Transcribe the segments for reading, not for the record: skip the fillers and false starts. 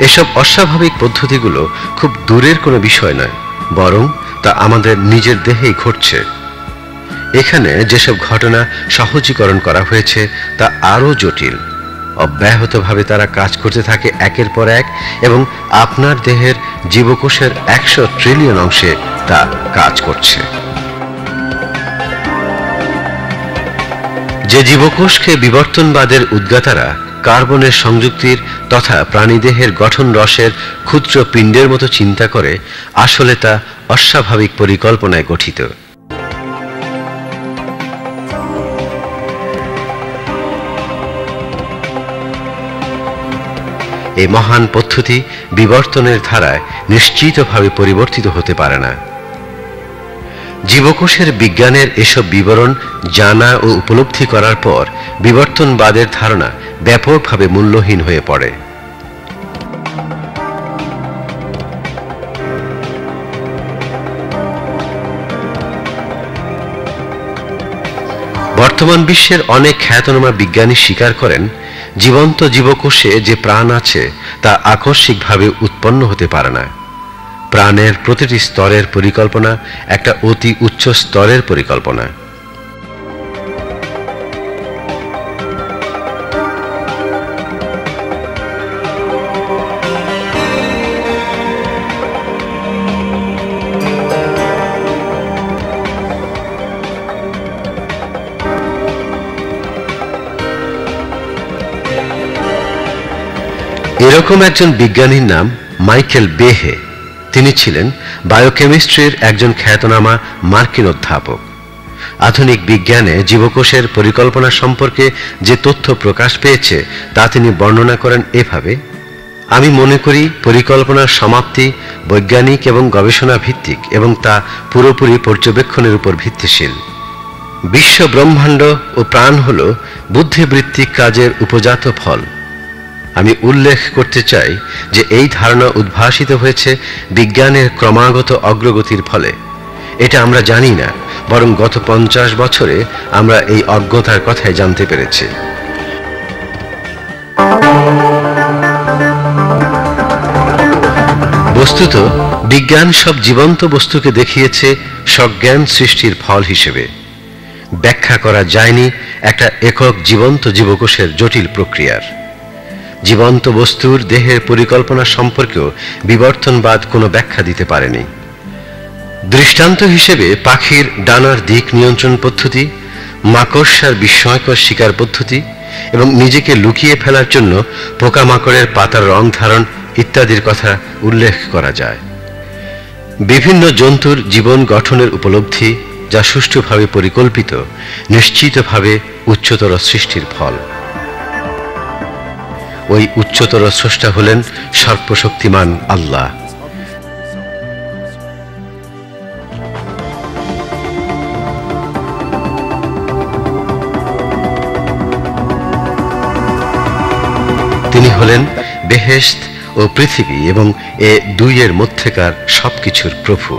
এসব অস্বাভাবিক পদ্ধতিগুলো খুব দূরের কোনো বিষয় নয়, বরং তা আমাদের নিজের দেহেই ঘটছে। এখানে যেসব ঘটনা সহজীকরণ করা হয়েছে তা আরও জটিল। অব্যাহতভাবে তারা কাজ করতে থাকে একের পর এক, এবং আপনার দেহের জীবকোষের 100 ট্রিলিয়ন অংশে তা কাজ করছে। যে জীবকোষকে বিবর্তনবাদের উদ্গাতারা কার্বনের সংযুক্তির তথা প্রাণীদেহের গঠন রসের ক্ষুদ্র পিণ্ডের মতো চিন্তা করে, আসলে তা অস্বাভাবিক পরিকল্পনায় গঠিত। এই মহান পদ্ধতি বিবর্তনের ধারায় নিশ্চিতভাবে পরিবর্তিত হতে পারে না। জীবকোষের বিজ্ঞানের এসব বিবরণ জানা ও উপলব্ধি করার পর বিবর্তনবাদের ধারণা ব্যাপকভাবে মূল্যহীন হয়ে পড়ে। বর্তমান বিশ্বের অনেক খ্যাতনামা বিজ্ঞানী স্বীকার করেন, জীবন্ত জীবকোষে যে প্রাণ আছে তা আকস্মিকভাবে উৎপন্ন হতে পারে না। প্রাণের প্রতিটি স্তরের পরিকল্পনা একটা অতি উচ্চ স্তরের পরিকল্পনা। এরকম একজন বিজ্ঞানীর নাম মাইকেল বেহে। তিনি ছিলেন বায়োকেমিস্ট্রির একজন খ্যাতনামা মার্কিন অধ্যাপক। আধুনিক বিজ্ঞানে জীবকোষের পরিকল্পনা সম্পর্কে যে তথ্য প্রকাশ পেয়েছে তা তিনি বর্ণনা করেন এভাবে: আমি মনে করি পরিকল্পনার সমাপ্তি বৈজ্ঞানিক এবং গবেষণা ভিত্তিক, এবং তা পুরোপুরি পর্যবেক্ষণের উপর ভিত্তিশীল। বিশ্ব ব্রহ্মাণ্ড ও প্রাণ হল বুদ্ধিবৃত্তিক কাজের উপজাত ফল। আমি উল্লেখ করতে চাই যে এই ধারণা উদ্ভাসিত হয়েছে বিজ্ঞানের ক্রমাগত অগ্রগতির ফলে। এটা আমরা জানি না, বরং গত 50 বছরে আমরা এই অজ্ঞতার কথাই জানতে পেরেছি। বস্তুত বিজ্ঞান সব জীবন্ত বস্তুকে দেখিয়েছে সজ্ঞান সৃষ্টির ফল হিসেবে। ব্যাখ্যা করা যায়নি একটা একক জীবন্ত জীবকোষের জটিল প্রক্রিয়ার। জীবন্ত বস্তুর দেহের পরিকল্পনা সম্পর্কেও বিবর্তনবাদ কোনো ব্যাখ্যা দিতে পারেনি। দৃষ্টান্ত হিসেবে পাখির ডানার দিক নিয়ন্ত্রণ পদ্ধতি, মাকড়সার বিস্ময়কর শিকার পদ্ধতি এবং নিজেকে লুকিয়ে ফেলার জন্য পোকামাকড়ের পাতার রং ধারণ ইত্যাদির কথা উল্লেখ করা যায়। বিভিন্ন জন্তুর জীবন গঠনের উপলব্ধি, যা সুষ্ঠুভাবে পরিকল্পিত, নিশ্চিতভাবে উচ্চতর সৃষ্টির ফল। ওই উচ্চতর স্রষ্টা হলেন সর্বশক্তিমান আল্লাহ। তিনি হলেন বেহেশত ও পৃথিবী এবং এ দুইয়ের মধ্যেকার সবকিছুর প্রভু।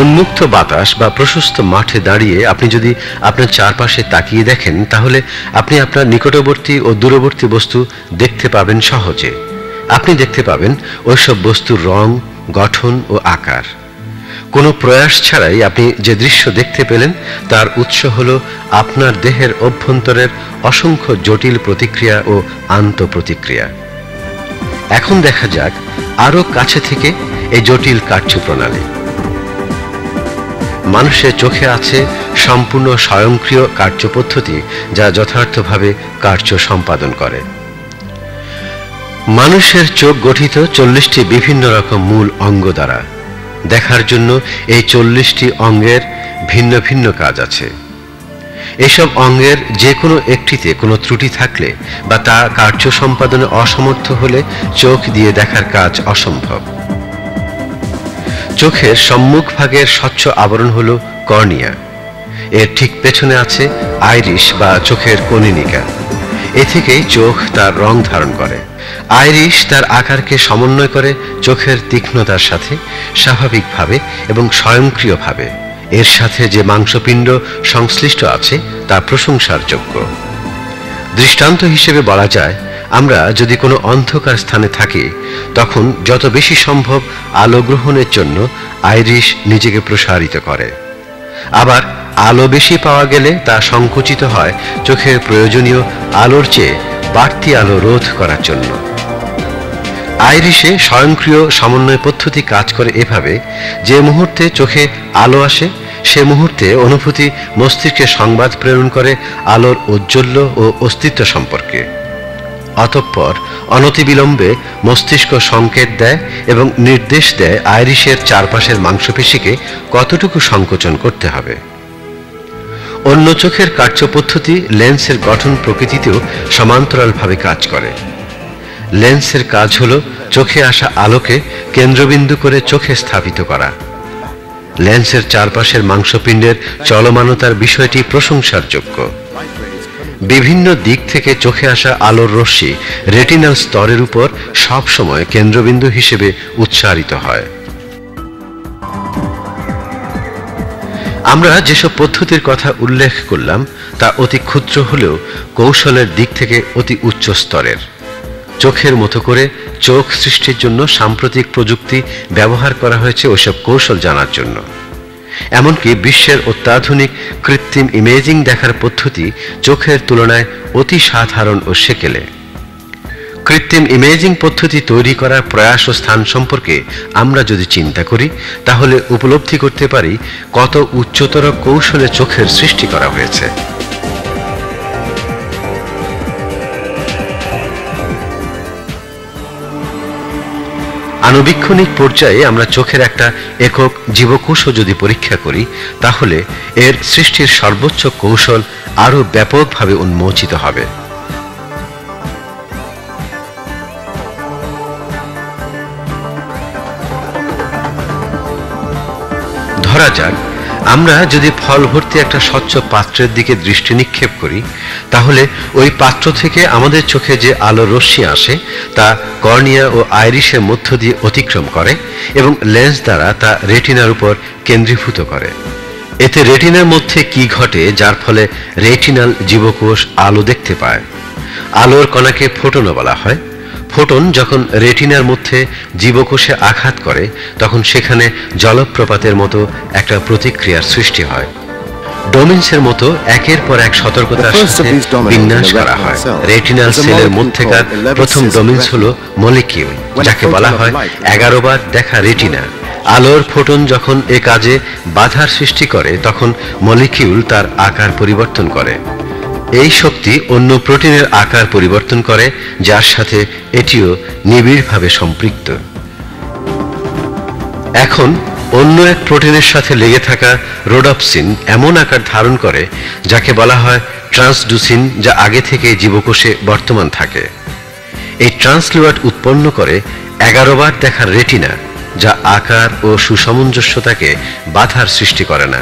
উন্মুক্ত বাতাস বা প্রশস্ত মাঠে দাঁড়িয়ে আপনি যদি আপনার চারপাশে তাকিয়ে দেখেন, তাহলে আপনি আপনার নিকটবর্তী ও দূরবর্তী বস্তু দেখতে পাবেন সহজে। আপনি দেখতে পাবেন ওইসব বস্তুর রং, গঠন ও আকার। কোনো প্রয়াস ছাড়াই আপনি যে দৃশ্য দেখতে পেলেন তার উৎস হল আপনার দেহের অভ্যন্তরের অসংখ্য জটিল প্রতিক্রিয়া ও আন্তঃপ্রতিক্রিয়া। এখন দেখা যাক আরো কাছে থেকে এই জটিল কার্যপ্রণালী। মানুষের চোখে আছে সম্পূর্ণ স্বয়ংক্রিয় কার্যপদ্ধতি, যা যথার্থভাবে কার্য সম্পাদন করে। মানুষের চোখ গঠিত 40টি বিভিন্ন রকম মূল অঙ্গ দ্বারা। দেখার জন্য এই 40টি অঙ্গের ভিন্ন ভিন্ন কাজ আছে। এসব অঙ্গের যে কোনো একটিতে কোনো ত্রুটি থাকলে বা তা কার্য সম্পাদনে অসমর্থ হলে চোখ দিয়ে দেখার কাজ অসম্ভব। চোখের সম্মুখ ভাগের স্বচ্ছ আবরণ হল কর্নিয়া। এর ঠিক পেছনে আছে আইরিশ বা চোখের কনীনিকা। এ থেকেই চোখ তার রং ধারণ করে। আইরিশ তার আকারকে সমন্বয় করে চোখের তীক্ষ্ণতার সাথে স্বাভাবিকভাবে এবং স্বয়ংক্রিয়ভাবে। এর সাথে যে মাংসপিণ্ড সংশ্লিষ্ট আছে তা প্রশংসার যোগ্য। দৃষ্টান্ত হিসেবে বলা যায়, আমরা যদি কোনো অন্ধকার স্থানে থাকি তখন যত বেশি সম্ভব আলো গ্রহণের জন্য আইরিশ নিজেকে প্রসারিত করে। আবার আলো বেশি পাওয়া গেলে তা সংকুচিত হয় চোখের প্রয়োজনীয় আলোর চেয়ে বাড়তি আলো রোধ করার জন্য। আইরিশে স্বয়ংক্রিয় সমন্বয় পদ্ধতি কাজ করে এভাবে, যে মুহূর্তে চোখে আলো আসে সে মুহূর্তে অনুভূতি মস্তিষ্কে সংবাদ প্রেরণ করে আলোর ঔজ্জ্বল্য ও অস্তিত্ব সম্পর্কে। অতঃপর অনতিবিলম্বে মস্তিষ্ক সংকেত দেয় এবং নির্দেশ দেয় আইরিশের চারপাশের মাংসপেশিকে কতটুকু সংকোচন করতে হবে। অন্য চোখের কার্যপদ্ধতি লেন্সের গঠন প্রকৃতিতেও সমান্তরালভাবে কাজ করে। লেন্সের কাজ হল চোখে আসা আলোকে কেন্দ্রবিন্দু করে চোখে স্থাপিত করা। লেন্সের চারপাশের মাংসপিণ্ডের চলমানতার বিষয়টি প্রশংসার যোগ্য। বিভিন্ন দিক থেকে চোখে আসা আলোর রশ্মি রেটিনাল স্তরের উপর সবসময় কেন্দ্রবিন্দু হিসেবে উৎসারিত হয়। আমরা যেসব পদ্ধতির কথা উল্লেখ করলাম তা অতি ক্ষুদ্র হলেও কৌশলের দিক থেকে অতি উচ্চ স্তরের। চোখের মতো করে চোখ সৃষ্টির জন্য সাম্প্রতিক প্রযুক্তি ব্যবহার করা হয়েছে ওইসব কৌশল জানার জন্য। এমনকি বিশ্বের অত্যাধুনিক কৃত্রিম ইমেজিং দেখার পদ্ধতি চোখের তুলনায় অতি সাধারণ ও সেকেলে। কৃত্রিম ইমেজিং পদ্ধতি তৈরি করার প্রয়াস ও স্থান সম্পর্কে আমরা যদি চিন্তা করি তাহলে উপলব্ধি করতে পারি কত উচ্চতর কৌশলে চোখের সৃষ্টি করা হয়েছে। আণুবীক্ষণিক পর্যায়ে আমরা চোখের একটা একক জীবকোষও যদি পরীক্ষা করি তাহলে এর সৃষ্টির সর্বোচ্চ কৌশল আরো ব্যাপকভাবে উন্মোচিত হবে। ধরা যাক, আমরা যদি ফল ভর্তি একটা স্বচ্ছ পাত্রের দিকে দৃষ্টি নিক্ষেপ করি তাহলে ওই পাত্র থেকে আমাদের চোখে যে আলোর রশ্মি আসে তা কর্নিয়া ও আইরিশের মধ্য দিয়ে অতিক্রম করে এবং লেন্স দ্বারা তা রেটিনার উপর কেন্দ্রীভূত করে। এতে রেটিনার মধ্যে কি ঘটে যার ফলে রেটিনাল জীবকোষ আলো দেখতে পায়? আলোর কণাকে ফোটনও বলা হয়। ফোটন যখন রেটিনার মধ্যে জীবকোষে আঘাত করে তখন সেখানে জলপ্রপাতের মতো একটা প্রতিক্রিয়ার সৃষ্টি হয়। ডোমেন্সের মতো একের পর এক সতর্কতার সাথে বিন্যাস করা হয়। রেটিনাল সেলের মধ্যেকার প্রথম ডোমেন্স হলো মলিকিউল, যাকে বলা হয় 11 বার দেখা রেটিনা। আলোর ফোটন যখন এ কাজে বাধার সৃষ্টি করে তখন মলিকিউল তার আকার পরিবর্তন করে। এই শক্তি অন্য প্রোটিনের আকার পরিবর্তন করে যার সাথে এটিও নিবিড়ভাবে সম্পৃক্ত। এখন অন্য এক প্রোটিনের সাথে লেগে থাকা রোডপসিন এমন আকার ধারণ করে যাকে বলা হয় ট্রান্সডুসিন, যা আগে থেকে জীবকোষে বর্তমান থাকে। এই ট্রান্সলিউয়াট উৎপন্ন করে 11 বার দেখার রেটিনা, যা আকার ও সুসামঞ্জস্যতাকে বাধার সৃষ্টি করে না।